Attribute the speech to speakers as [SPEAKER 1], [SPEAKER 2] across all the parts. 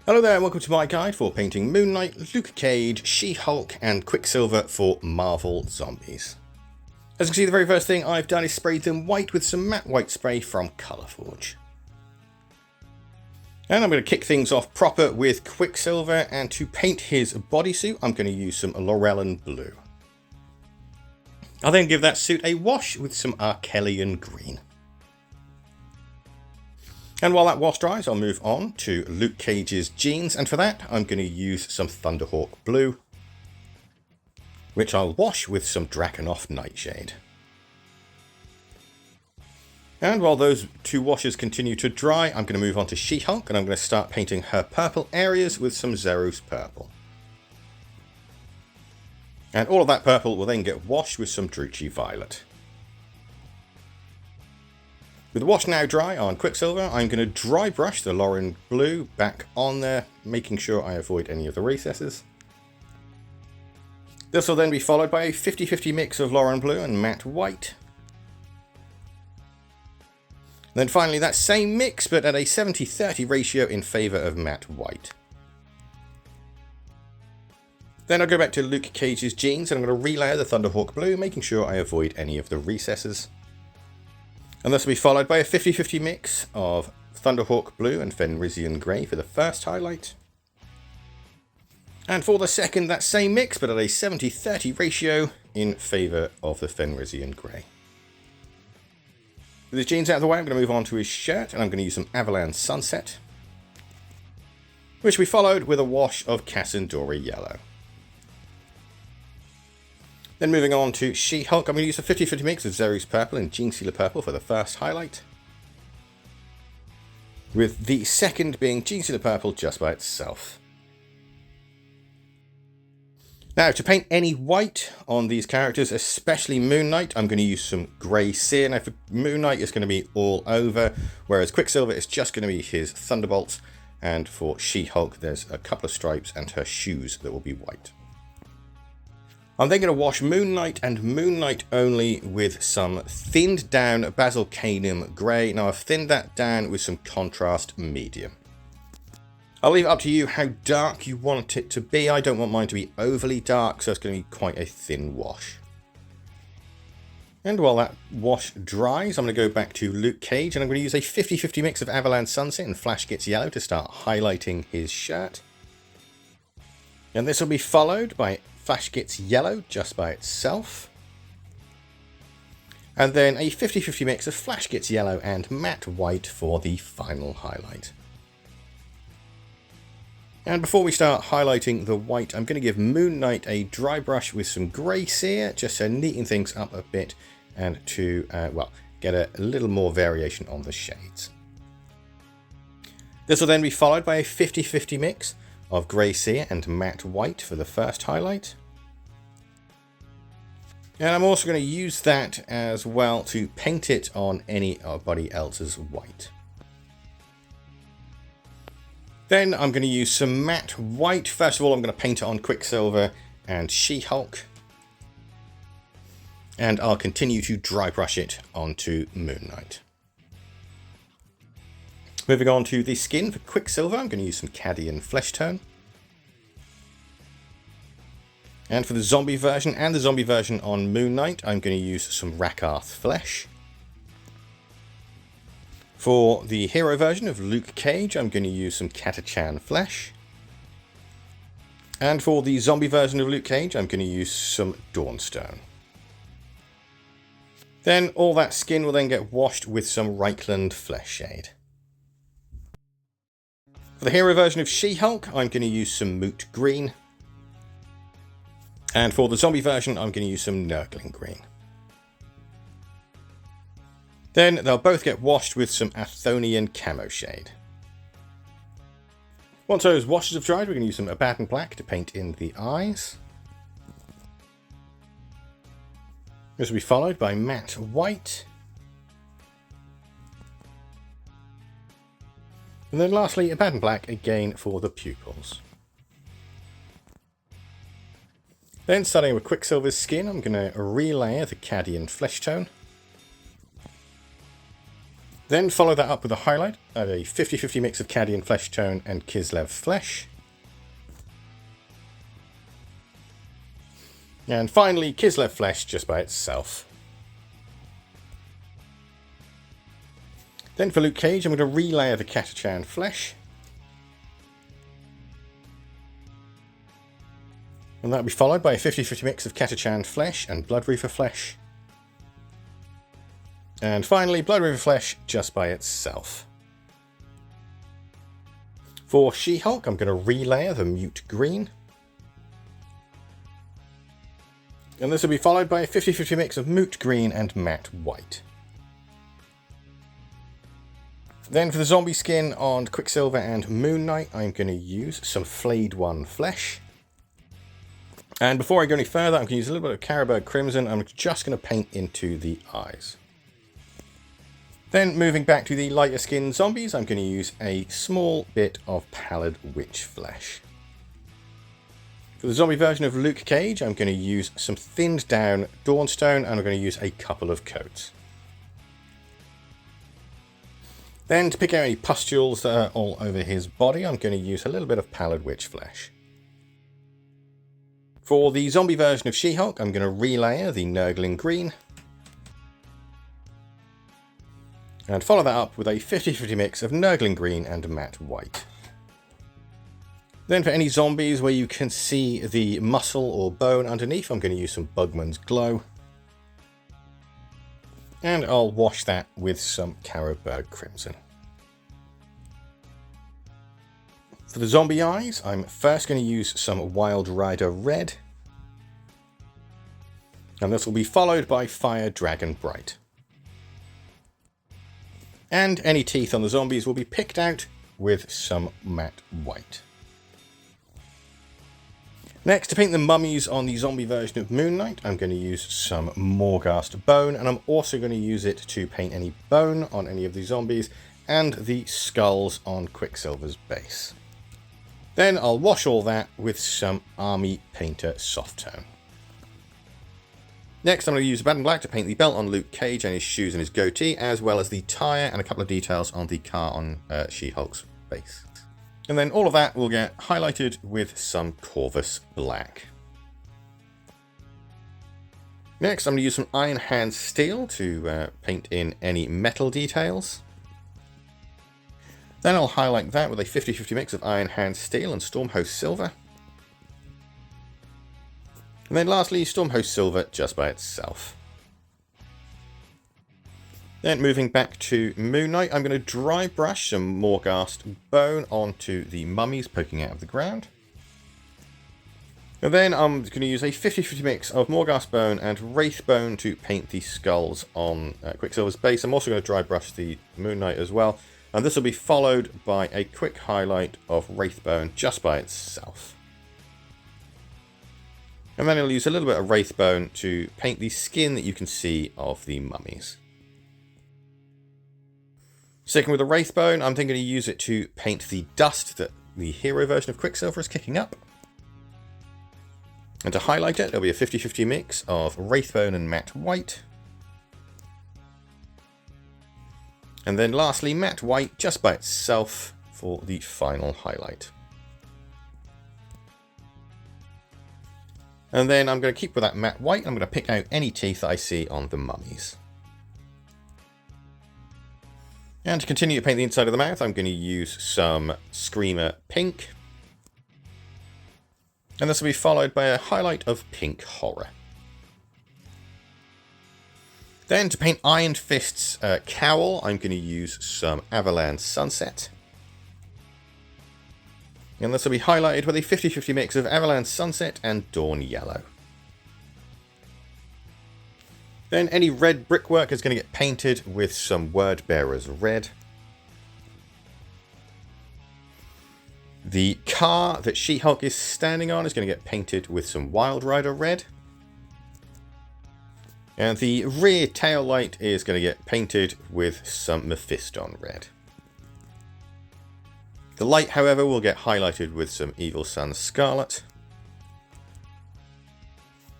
[SPEAKER 1] Hello there and welcome to my guide for painting Moon Knight, Luke Cage, She-Hulk and Quicksilver for Marvel Zombies. As you can see, the very first thing I've done is sprayed them white with some matte white spray from Colourforge. And I'm going to kick things off proper with Quicksilver, and to paint his bodysuit I'm going to use some Laurelin Blue. I'll then give that suit a wash with some Arkelian Green. And while that wash dries, I'll move on to Luke Cage's jeans, and for that I'm going to use some Thunderhawk Blue, which I'll wash with some Drakenhof Nightshade. And while those two washes continue to dry, I'm going to move on to She-Hulk, and I'm going to start painting her purple areas with some Zerus Purple. And all of that purple will then get washed with some Druchii Violet. With the wash now dry on Quicksilver, I'm going to dry brush the Laurelin Blue back on there, making sure I avoid any of the recesses. This will then be followed by a 50-50 mix of Laurelin Blue and matte white. And then finally that same mix, but at a 70-30 ratio in favour of matte white. Then I'll go back to Luke Cage's jeans and I'm going to relayer the Thunderhawk Blue, making sure I avoid any of the recesses. And this will be followed by a 50-50 mix of Thunderhawk Blue and Fenrisian Grey for the first highlight. And for the second, that same mix, but at a 70-30 ratio in favour of the Fenrisian Grey. With his jeans out of the way, I'm going to move on to his shirt, and I'm going to use some Avalan Sunset, which we followed with a wash of Cassandori Yellow. Then moving on to She-Hulk, I'm going to use a 50-50 mix of Zerus Purple and Genestealer Purple for the first highlight, with the second being Genestealer Purple just by itself. Now, to paint any white on these characters, especially Moon Knight, I'm going to use some Grey Seer. Now for Moon Knight it's going to be all over, whereas Quicksilver is just going to be his Thunderbolts, and for She-Hulk there's a couple of stripes and her shoes that will be white. I'm then going to wash Moon Knight and Moon Knight only with some thinned down Basilicanum Grey. Now I've thinned that down with some contrast medium. I'll leave it up to you how dark you want it to be. I don't want mine to be overly dark, so it's going to be quite a thin wash. And while that wash dries, I'm going to go back to Luke Cage and I'm going to use a 50-50 mix of Avalan Sunset and Flash Gets Yellow to start highlighting his shirt. And this will be followed by Flash Gets Yellow just by itself. And then a 50-50 mix of Flash Gets Yellow and matte white for the final highlight. And before we start highlighting the white, I'm going to give Moon Knight a dry brush with some Grey Seer, just to neaten things up a bit and to, get a little more variation on the shades. This will then be followed by a 50-50 mix of Grey Seer and matte white for the first highlight. And I'm also going to use that as well to paint it on anybody else's white. Then I'm going to use some matte white. First of all, I'm going to paint it on Quicksilver and She-Hulk. And I'll continue to dry brush it onto Moon Knight. Moving on to the skin for Quicksilver, I'm going to use some Cadian Flesh Tone. And for the zombie version and the zombie version on Moon Knight, I'm going to use some Rakarth Flesh. For the hero version of Luke Cage, I'm going to use some Catachan Flesh. And for the zombie version of Luke Cage, I'm going to use some Dawnstone. Then all that skin will then get washed with some Reikland Flesh Shade. For the hero version of She-Hulk, I'm going to use some Moot Green. And for the zombie version, I'm going to use some Nurgling Green. Then they'll both get washed with some Athonian Camo Shade. Once those washes have dried, we're going to use some Abaddon Black to paint in the eyes. This will be followed by matte white. And then lastly, Abaddon Black again for the pupils. Then starting with Quicksilver's skin, I'm going to relayer the Cadian Flesh Tone. Then follow that up with a highlight of a 50-50 mix of Cadian Flesh Tone and Kislev Flesh. And finally, Kislev Flesh just by itself. Then for Luke Cage, I'm going to relayer the Catachan Flesh. And that'll be followed by a 50-50 mix of Catachan Flesh and Blood Reaver Flesh. And finally, Blood Reaver Flesh just by itself. For She-Hulk, I'm going to relayer the Mute Green. And this will be followed by a 50-50 mix of Mute Green and Matte White. Then for the zombie skin on Quicksilver and Moon Knight, I'm going to use some Flayed One Flesh. And before I go any further, I'm going to use a little bit of Carroburg Crimson. I'm just going to paint into the eyes. Then moving back to the lighter skin zombies, I'm going to use a small bit of Pallid Witch Flesh. For the zombie version of Luke Cage, I'm going to use some thinned down Dawnstone and I'm going to use a couple of coats. Then to pick out any pustules that are all over his body, I'm going to use a little bit of Pallid Witch Flesh. For the zombie version of She-Hulk, I'm going to relayer the Nurgling Green. And follow that up with a 50-50 mix of Nurgling Green and Matte White. Then for any zombies where you can see the muscle or bone underneath, I'm going to use some Bugman's Glow. And I'll wash that with some Carroburg Crimson. For the zombie eyes, I'm first going to use some Wild Rider Red. And this will be followed by Fire Dragon Bright. And any teeth on the zombies will be picked out with some matte white. Next, to paint the mummies on the zombie version of Moon Knight, I'm going to use some Morghast Bone, and I'm also going to use it to paint any bone on any of the zombies and the skulls on Quicksilver's base. Then I'll wash all that with some Army Painter Soft Tone. Next, I'm going to use Bad and Black to paint the belt on Luke Cage and his shoes and his goatee, as well as the tyre and a couple of details on the car on She-Hulk's base. And then all of that will get highlighted with some Corvus Black. Next, I'm going to use some Iron Hand Steel to paint in any metal details. Then I'll highlight that with a 50-50 mix of Iron Hand Steel and Stormhost Silver. And then lastly, Stormhost Silver just by itself. Then moving back to Moon Knight, I'm going to dry brush some Morghast Bone onto the mummies poking out of the ground. And then I'm going to use a 50-50 mix of Morghast Bone and Wraithbone to paint the skulls on Quicksilver's base. I'm also going to dry brush the Moon Knight as well. And this will be followed by a quick highlight of Wraithbone just by itself. And then I'll use a little bit of Wraithbone to paint the skin that you can see of the mummies. Sticking with the Wraithbone, I'm then going to use it to paint the dust that the hero version of Quicksilver is kicking up. And to highlight it, there'll be a 50-50 mix of Wraithbone and Matte White. And then lastly, Matte White just by itself for the final highlight. And then I'm going to keep with that matte white. I'm going to pick out any teeth that I see on the mummies. And to continue to paint the inside of the mouth, I'm going to use some Screamer Pink. And this will be followed by a highlight of Pink Horror. Then to paint Iron Fist's cowl, I'm going to use some Avalanche Sunset. And this will be highlighted with a 50-50 mix of Avalanche Sunset and Dawn Yellow. Then any red brickwork is going to get painted with some Wordbearer's Red. The car that She-Hulk is standing on is going to get painted with some Wild Rider Red. And the rear tail light is going to get painted with some Mephiston Red. The light, however, will get highlighted with some Evil Sun Scarlet.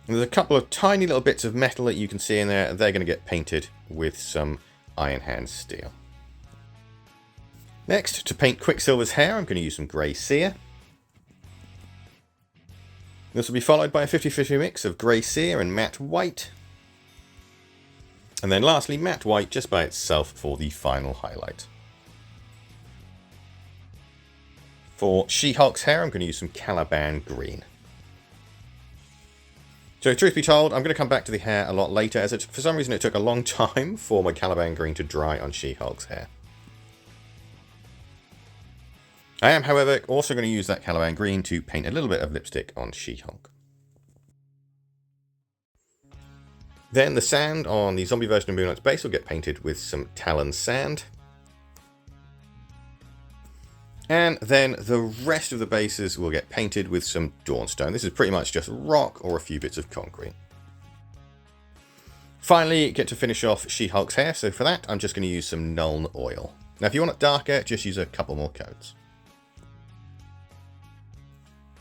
[SPEAKER 1] And there's a couple of tiny little bits of metal that you can see in there. They're going to get painted with some Iron Hand Steel. Next, to paint Quicksilver's hair, I'm going to use some grey cere. This will be followed by a 50-50 mix of grey cere and matte white. And then lastly, matte white just by itself for the final highlight. For She-Hulk's hair, I'm going to use some Caliban green. So truth be told, I'm going to come back to the hair a lot later, as for some reason it took a long time for my Caliban green to dry on She-Hulk's hair. I am, however, also going to use that Caliban green to paint a little bit of lipstick on She-Hulk. Then the sand on the zombie version of Moon Knight's base will get painted with some Talon sand. And then the rest of the bases will get painted with some Dawnstone. This is pretty much just rock or a few bits of concrete. Finally, get to finish off She-Hulk's hair, so for that I'm just going to use some Nuln oil. Now if you want it darker, just use a couple more coats.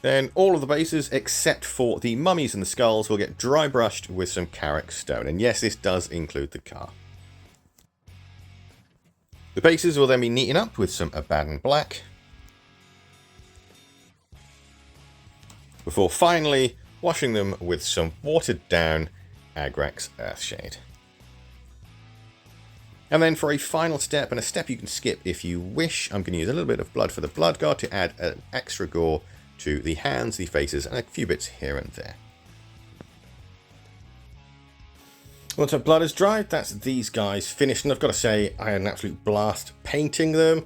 [SPEAKER 1] Then all of the bases, except for the mummies and the skulls, will get dry brushed with some Carrick stone. And yes, this does include the car. The bases will then be neatened up with some Abaddon black, before finally washing them with some watered down Agrax Earthshade. And then for a final step, and a step you can skip if you wish, I'm going to use a little bit of blood for the Blood God to add an extra gore to the hands, the faces, and a few bits here and there. Once my blood is dried, that's these guys finished, and I've got to say, I had an absolute blast painting them.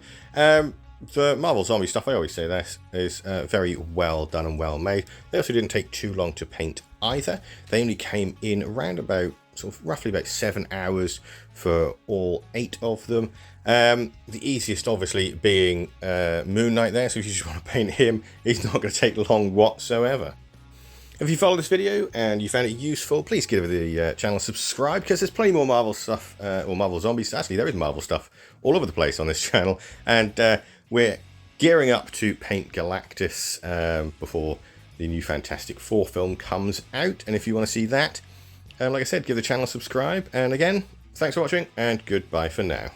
[SPEAKER 1] The Marvel Zombie stuff, I always say this, is very well done and well made. They also didn't take too long to paint either. They only came in around about, sort of roughly about 7 hours for all 8 of them. The easiest obviously being Moon Knight there, so if you just want to paint him, he's not going to take long whatsoever. If you followed this video and you found it useful, please give the channel a subscribe, because there's plenty more Marvel stuff, or Marvel Zombies. Actually, there is Marvel stuff all over the place on this channel, and we're gearing up to paint Galactus before the new Fantastic Four film comes out. And if you want to see that, like I said, give the channel a subscribe. And again, thanks for watching, and goodbye for now.